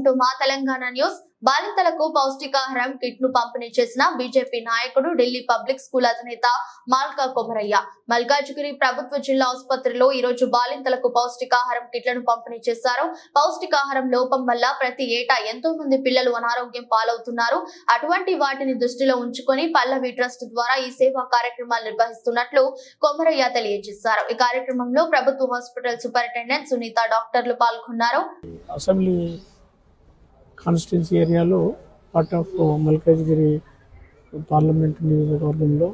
Welcome to మా Telangana news. బాలింతలకు పౌష్టికాహారం kit ను పంపిణీ చేసిన బీజేపీ నాయకుడు ఢిల్లీ పబ్లిక్ స్కూల్ అధినేత మాల్కా కొమరయ్య మల్కాజ్గిరి ప్రభుత్వ జిల్లా ఆసుపత్రిలో ఈ రోజు బాలింతలకు పౌష్టికాహారం కిట్లను పంపిణీ చేశారు. పౌష్టికాహారం లోపం వల్ల ప్రతి ఏటా ఎంతో మంది పిల్లలు అనారోగ్యం పాలవుతున్నారు. అటువంటి వాటిని దృష్టిలో ఉంచుకొని పల్లవి ట్రస్ట్ ద్వారా ఈ సేవా కార్యక్రమాలు నిర్వహిస్తున్నట్లు కొమరయ్య తెలియజేశారు. ఈ కార్యక్రమంలో ప్రభుత్వ హాస్పిటల్ సూపరింటెండెంట్ సునీత, డాక్టర్లు పాల్గొన్నారు. అసెంబ్లీ కాన్స్టిట్యున్సీ ఏరియాలో పార్ట్ ఆఫ్ మల్కాజ్గిరి పార్లమెంట్ నియోజకవర్గంలో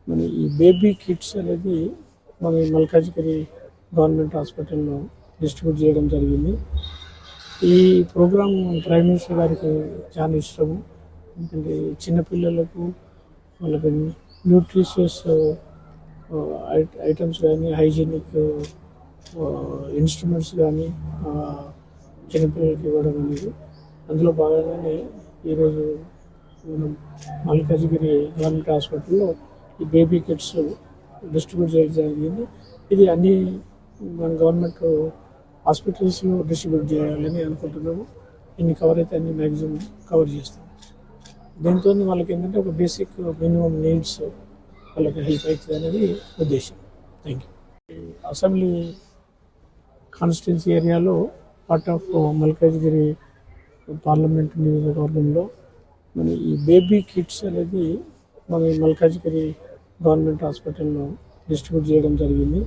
మన ఈ బేబీ కిట్స్ అనేది మన మల్కాజ్గిరి గవర్నమెంట్ హాస్పిటల్లో డిస్ట్రిబ్యూట్ చేయడం జరిగింది. ఈ ప్రోగ్రాం ప్రైమ్ మినిస్టర్ గారికి చాలా ఇష్టము. ఎందుకంటే చిన్నపిల్లలకు వాళ్ళకి న్యూట్రిషియస్ ఐటమ్స్ కానీ, హైజీనిక్ ఇన్స్ట్రుమెంట్స్ కానీ చిన్నపిల్లలకి ఇవ్వడం అనేది, అందులో భాగంగానే ఈరోజు మనం మల్కాజ్గిరి గవర్నమెంట్ హాస్పిటల్లో ఈ బేబీ కిట్స్ డిస్ట్రిబ్యూట్ చేయడం జరిగింది. ఇది అన్ని మన గవర్నమెంట్ హాస్పిటల్స్లో డిస్ట్రిబ్యూట్ చేయాలని అనుకుంటున్నాము. ఇన్ని కవర్ అయితే అన్ని మ్యాక్సిమం కవర్ చేస్తాం. దీంతో వాళ్ళకి ఏంటంటే ఒక బేసిక్ మినిమం నీడ్స్ వాళ్ళకి హెల్ప్ అవుతుంది అనేది ఉద్దేశం. Thank you. అసెంబ్లీ కాన్స్టిట్యున్సీ ఏరియాలో పార్ట్ ఆఫ్ మల్కాజ్గిరి పార్లమెంట్ నియోజకవర్గంలో మన ఈ బేబీ కిట్స్ అనేది మన మల్కాజ్గిరి గవర్నమెంట్ హాస్పిటల్లో డిస్ట్రిబ్యూట్ చేయడం జరిగింది.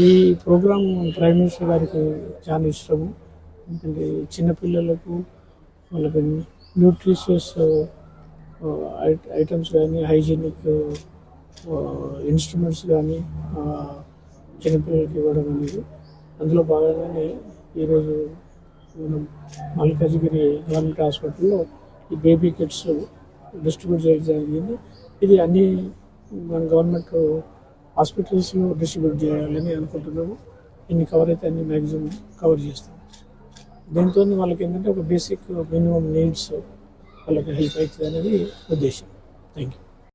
ఈ ప్రోగ్రాం ప్రైమ్ మినిస్టర్ గారికి చాలా ఇష్టము. ఎందుకంటే చిన్నపిల్లలకు వాళ్ళకి న్యూట్రిషియస్ ఐటమ్స్ కానీ, హైజీనిక్ ఇన్స్ట్రుమెంట్స్ కానీ చిన్నపిల్లలకి ఇవ్వడం అనేది, అందులో భాగంగానే ఈరోజు మనం మల్కాజ్గిరి గవర్నమెంట్ హాస్పిటల్లో ఈ బేబీ కిట్స్ డిస్ట్రిబ్యూట్ చేయడం జరిగింది. ఇది అన్ని మన గవర్నమెంట్ హాస్పిటల్స్లో డిస్ట్రిబ్యూట్ చేయాలని అనుకుంటున్నాము. ఇన్ని కవర్ అయితే అన్ని మ్యాక్సిమం కవర్ చేస్తాం. దీంతో వాళ్ళకి ఏంటంటే ఒక బేసిక్ మినిమం నీడ్స్ వాళ్ళకి హెల్ప్ అవుతుంది అనేది ఉద్దేశం. Thank you.